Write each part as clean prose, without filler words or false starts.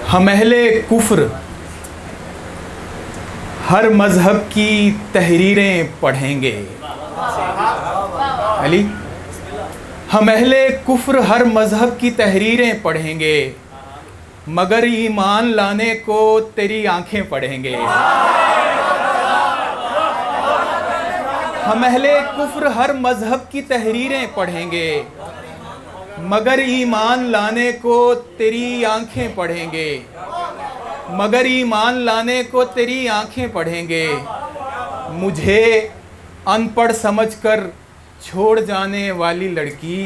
हम अहले कुफ्र हर मज़हब की तहरीरें पढ़ेंगे। अली, हम अहले कुफ्र हर मज़हब की तहरीरें पढ़ेंगे, मगर ईमान लाने को तेरी आंखें पढ़ेंगे। हम अहले कुफ्र हर मज़हब की तहरीरें पढ़ेंगे, मगर ईमान लाने को तेरी आंखें पढ़ेंगे। मगर ईमान लाने को तेरी आंखें पढ़ेंगे। मुझे अनपढ़ समझकर छोड़ जाने वाली लड़की,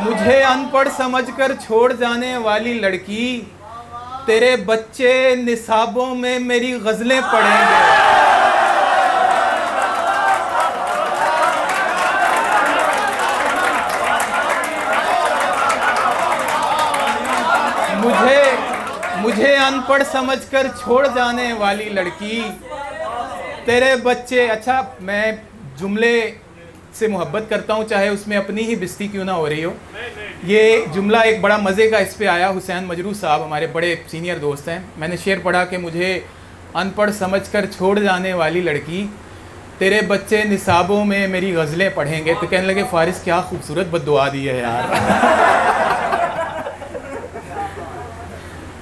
मुझे अनपढ़ समझकर छोड़ जाने वाली लड़की, तेरे बच्चे निसाबों में मेरी गज़लें पढ़ेंगे। मुझे अनपढ़ समझकर छोड़ जाने वाली लड़की, तेरे बच्चे। अच्छा, मैं जुमले से मोहब्बत करता हूँ, चाहे उसमें अपनी ही बेइज्जती क्यों ना हो रही हो। ये जुमला एक बड़ा मज़े का इस पे आया। हुसैन मजरू साहब हमारे बड़े सीनियर दोस्त हैं। मैंने शेर पढ़ा कि मुझे अनपढ़ समझकर छोड़ जाने वाली लड़की, तेरे बच्चे निसाबों में मेरी गज़लें पढ़ेंगे। तो कहने लगे, फ़ारिस क्या खूबसूरत बद्दुआ दी है यार।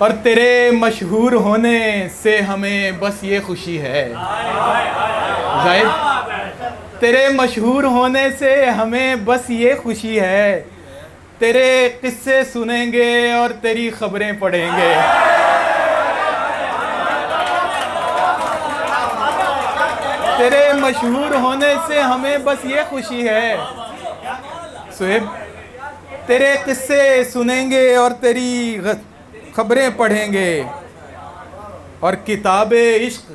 और तेरे मशहूर होने से हमें बस ये खुशी है ज़ाहिद, तेरे मशहूर होने से हमें बस ये खुशी है, तेरे किस्से सुनेंगे और तेरी खबरें पढ़ेंगे। तेरे मशहूर होने से हमें बस ये खुशी है सुहेब, तेरे किस्से सुनेंगे और तेरी खबरें पढ़ेंगे। और किताबे इश्क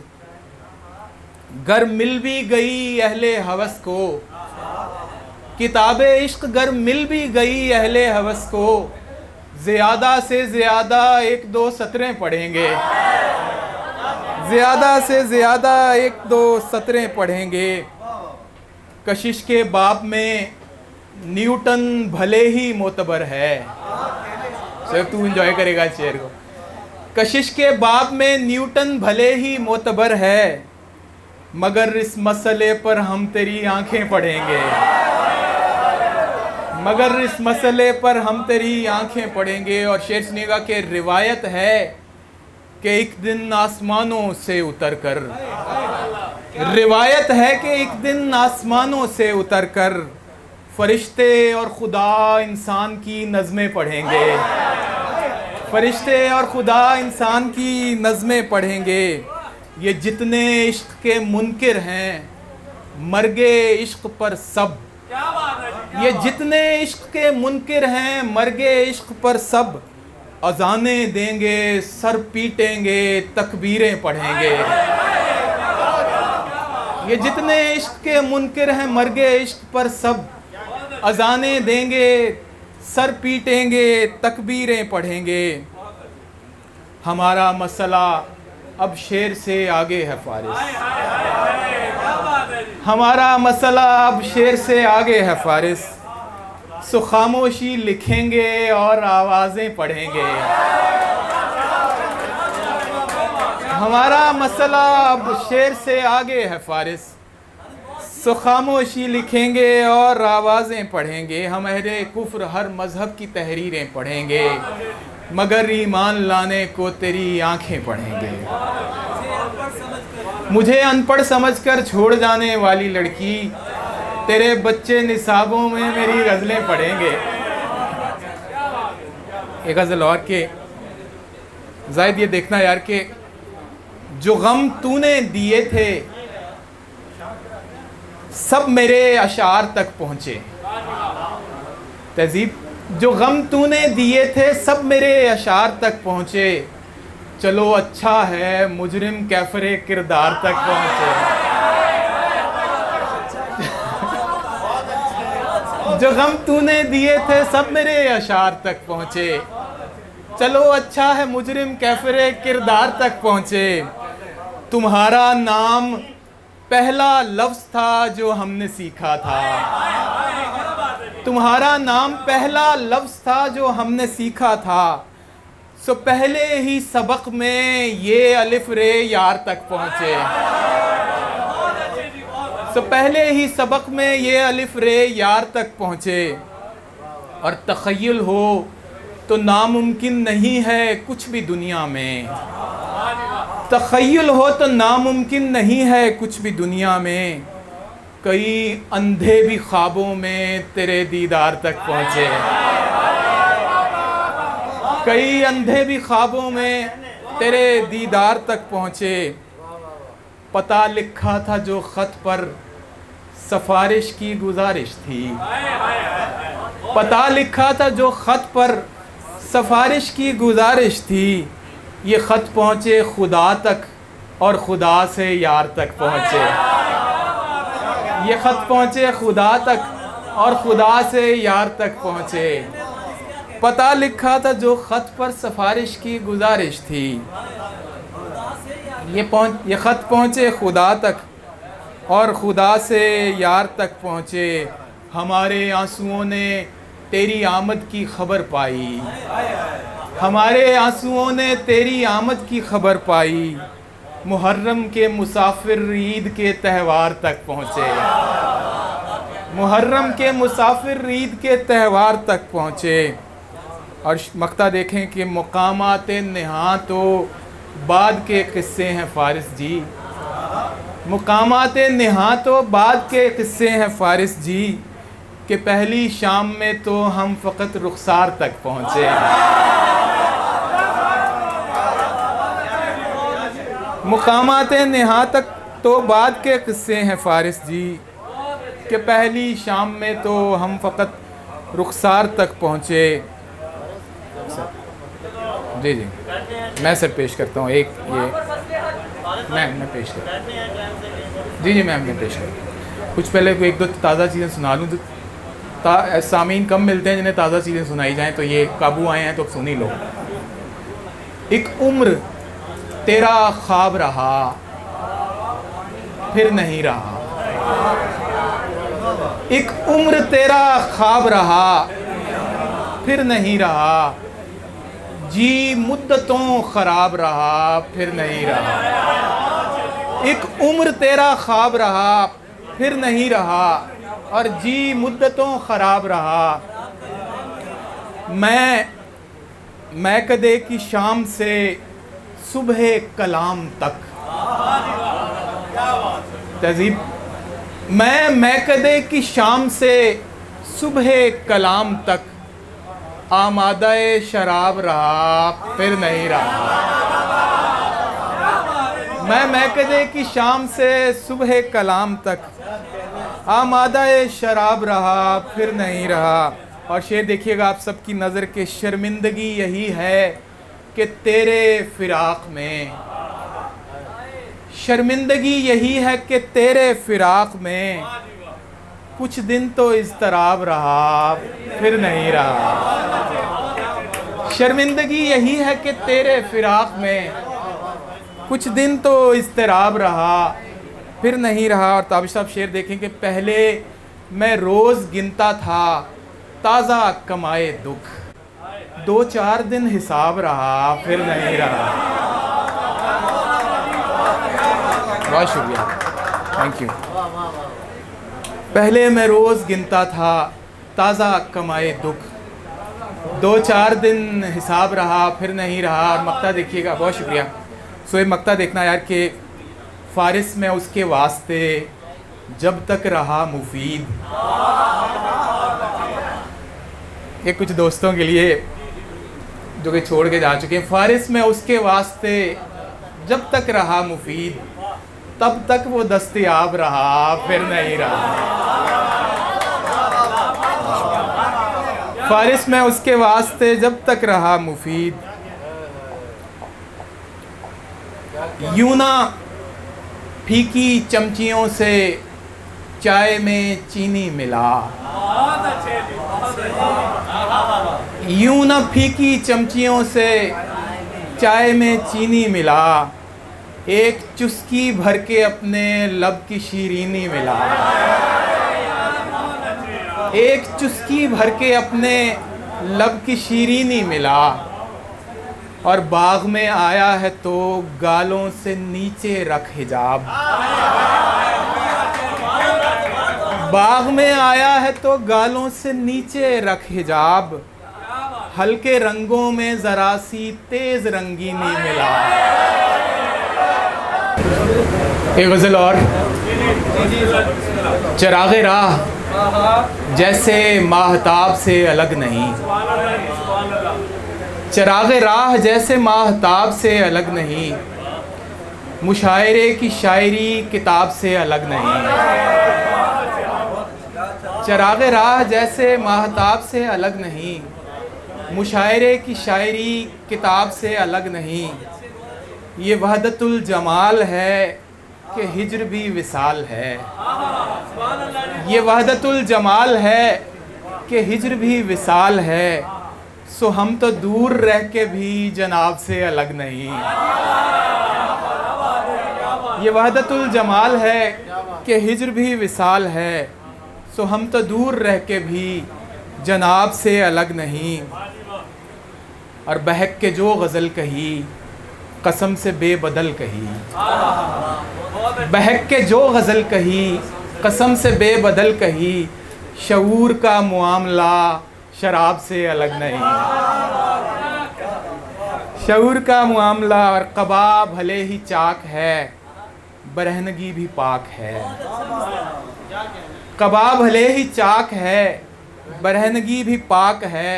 गर मिल भी गई अहले हवस को, किताबे इश्क गर मिल भी गई अहले हवस को, ज़्यादा से ज़्यादा एक दो सतरें पढ़ेंगे। ज़्यादा से ज़्यादा एक दो सतरें पढ़ेंगे। कशिश के बाब में न्यूटन भले ही मोतबर है। सर तू एंजॉय करेगा शेर को। कशिश के बाब में न्यूटन भले ही मोतबर है, मगर इस मसले पर हम तेरी आंखें पढ़ेंगे। मगर इस मसले पर हम तेरी आंखें पढ़ेंगे। और शेर सुनिएगा कि रिवायत है कि एक दिन आसमानों से उतरकर, रिवायत है कि एक दिन आसमानों से उतरकर फरिश्ते और खुदा इंसान की नज़में पढ़ेंगे। फरिश्ते और खुदा इंसान की नज़में पढ़ेंगे। ये जितने इश्क के मुनकिर हैं मर्गे इश्क पर सब, ये जितने इश्क के मुनकिर हैं मर्गे इश्क पर सब, अज़ाने देंगे सर पीटेंगे तकबीरें पढ़ेंगे। ये जितने इश्क के मुनकिर हैं मर्गे इश्क पर सब, अज़ाने देंगे सर पीटेंगे तकबीरें पढ़ेंगे। हमारा मसला अब शेर से आगे है फ़ारिस, हमारा मसला अब शेर से आगे है फ़ारिस। सो खामोशी लिखेंगे और आवाज़ें पढ़ेंगे। हमारा मसला अब शेर से आगे है फ़ारिस, सो खामोशी लिखेंगे और आवाज़ें पढ़ेंगे। हम अहले कुफ्र हर मज़हब की तहरीरें पढ़ेंगे, मगर ईमान लाने को तेरी आंखें पढ़ेंगे। मुझे अनपढ़ समझकर छोड़ जाने वाली लड़की, तेरे बच्चे निसाबों में मेरी गज़लें पढ़ेंगे। एक गज़ल और के ज़ाहिद, ये देखना यार कि जो गम तूने दिए थे सब मेरे अशार तक पहुँचे। तहज़ीब, जो गम तूने दिए थे सब मेरे अशार तक पहुँचे, चलो अच्छा है मुजरिम कैफरे किरदार तक पहुँचे। जो गम तूने दिए थे सब मेरे अशार तक पहुँचे, चलो अच्छा है मुजरिम कैफरे किरदार तक पहुँचे। तुम्हारा नाम पहला लफ्ज़ था जो हमने सीखा था, तुम्हारा नाम पहला लफ्ज़ था जो हमने सीखा था, सो पहले ही सबक में ये अलिफ रे यार तक पहुँचे। सो पहले ही सबक में ये अलिफ रे यार तक पहुँचे। और तख़य्युल हो तो नामुमकिन नहीं है कुछ भी दुनिया में। तख़य्युल हो तो नामुमकिन नहीं है कुछ भी दुनिया में। कई अंधे भी ख्वाबों में तेरे दीदार तक पहुँचे। कई अंधे भी ख्वाबों में तेरे दीदार तक पहुँचे। पता लिखा था जो ख़त पर सफारिश की गुजारिश थी। पता लिखा था जो ख़त पर सफारिश की गुजारिश थी। ये ख़त पहुँचे खुदा तक और खुदा से यार तक पहुँचे। ये ख़त पहुँचे खुदा तक और खुदा से यार तक पहुँचे। पता लिखा था जो ख़त पर सफारिश की गुजारिश थी। ये ख़त पहुँचे खुदा तक और खुदा से यार तक पहुँचे। हमारे आंसुओं ने तेरी आमद की खबर पाई। हमारे आंसुओं ने तेरी आमद की खबर पाई। मुहर्रम के मुसाफिर ईद के त्यौहार तक पहुँचे। मुहर्रम के मुसाफिर ईद के त्यौहार तक पहुँचे। और मक्ता देखें कि मुकामात नेहा तो बाद के किस्से हैं फ़ारिस जी। मुकामात नेहा तो बाद के किस्से हैं फ़ारिस जी। कि पहली शाम में तो हम फ़कत रुखसार तक पहुँचे। मुकामात नेहा तक तो बाद के किस्से हैं फ़ारिस जी। कि पहली शाम में तो हम फ़कत रुखसार तक पहुँचे। जी जी मैं सर पेश करता हूँ। एक ये मैं पेश करता। जी मैम मैं पेश करता। कुछ पहले को एक दो ताज़ा चीज़ें सुना लूँ। तो सामीन कम मिलते हैं जिन्हें ताज़ा चीज़ें सुनाई जाएं, तो ये काबू आए हैं तो सुन ही लो। एक उम्र तेरा ख्वाब रहा फिर नहीं रहा। एक उम्र तेरा ख्वाब रहा फिर नहीं रहा। जी मुद्दतों ख़राब रहा फिर नहीं रहा। एक उम्र तेरा ख्वाब रहा फिर नहीं रहा और जी मुद्दतों ख़राब रहा। मैं कदे की शाम से सुबह कलाम तक। तहज़ीब मैं कदे की शाम से सुबह कलाम तक आमादाए शराब रहा फिर नहीं रहा। मैं कदे की शाम से सुबह कलाम तक आमादाए शराब रहा फिर नहीं रहा। और शेर देखिएगा आप सबकी नज़र के, शर्मिंदगी यही है कि तेरे फिराक में। शर्मिंदगी यही है कि तेरे फिराक में कुछ दिन तो इज़्तिराब रहा फिर नहीं रहा। शर्मिंदगी यही है कि तेरे फिराक में कुछ दिन तो इज़्तिराब रहा फिर नहीं रहा। और ताबिश साहब शेर देखें कि पहले मैं रोज़ गिनता था ताज़ा कमाए दुख। 2-4 दिन हिसाब रहा फिर नहीं रहा। बहुत शुक्रिया, थैंक यू। पहले मैं रोज़ गिनता था ताज़ा कमाए दुख। 2-4 दिन हिसाब रहा फिर नहीं रहा। और मक्ता देखिएगा, बहुत शुक्रिया। सो ये मक्ता देखना यार कि फ़ारिस में उसके वास्ते जब तक रहा मुफीद। ये कुछ दोस्तों के लिए जो कि छोड़ के जा चुके हैं। फ़ारिस में उसके वास्ते जब तक रहा मुफीद तब तक वो दस्तयाब रहा फिर नहीं रहा। फ़ारिस में उसके वास्ते जब तक रहा मुफीद। यूं ना फीकी चमचियों से चाय में चीनी मिला। यूं ना फीकी चमचियों से चाय में चीनी मिला। एक चुस्की भर के अपने लब की शीरीनी मिला। एक चुस्की भर के अपने लब की शीरीनी मिला, और बाग में आया है तो गालों से नीचे रख हिजाब। बाग में आया है तो गालों से नीचे रख हिजाब, हल्के रंगों में जरा सी तेज रंगीनी मिला। एक गज़ल और। चिरागे राह जैसे माहताब से अलग नहीं, चिरागे राह जैसे माहताब से अलग नहीं, मुशायरे की शायरी किताब से अलग नहीं। चिरागे राह जैसे माहताब से अलग नहीं, मुशायरे की शायरी किताब से अलग नहीं। ये वहदतुल जमाल है कि हिज्र भी विसाल है, ये वहदतुल जमाल है कि हिज्र भी विसाल है। सो हम तो दूर रह के भी जनाब से अलग नहीं। ये वहदतुल जमाल है कि हिज्र भी विसाल है, सो हम तो दूर रह के भी जनाब से अलग नहीं। और बहक के जो गज़ल कही कसम से बेबदल कही, बहक के जो गज़ल कही कसम से बेबदल कही, शऊर का मुआमला शराब से अलग नहीं। शऊर का मुआमला। और क़बा भले ही चाक है बरहनगी भी पाक है, क़बा भले ही चाक है बरहनगी भी पाक है,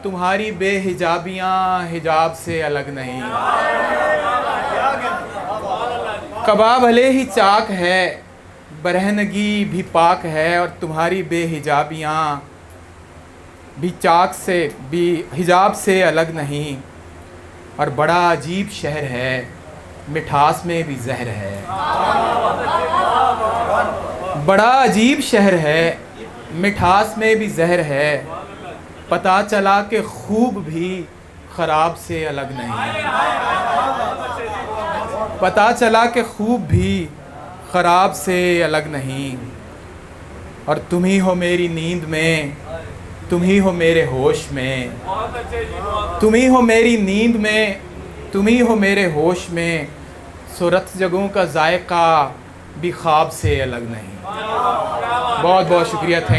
तुम्हारी बेहिजाबियाँ हिजाब से अलग नहीं। क़बा भले ही चाक है बरहनगी भी पाक है, और तुम्हारी बेहिजाबियाँ भी चाक से भी हिजाब से अलग नहीं। और बड़ा अजीब शहर है मिठास में भी जहर है, बड़ा अजीब शहर है मिठास में भी जहर है, पता चला कि खूब भी ख़राब से अलग नहीं। पता चला कि खूब भी ख़राब से अलग नहीं। और तुम ही हो मेरी नींद में, तुम ही हो मेरे होश में, तुम ही हो मेरी नींद में, तुम ही हो मेरे होश में, सुरत जगहों का जायका भी ख्वाब से अलग नहीं। बहुत बहुत शुक्रिया। थैंक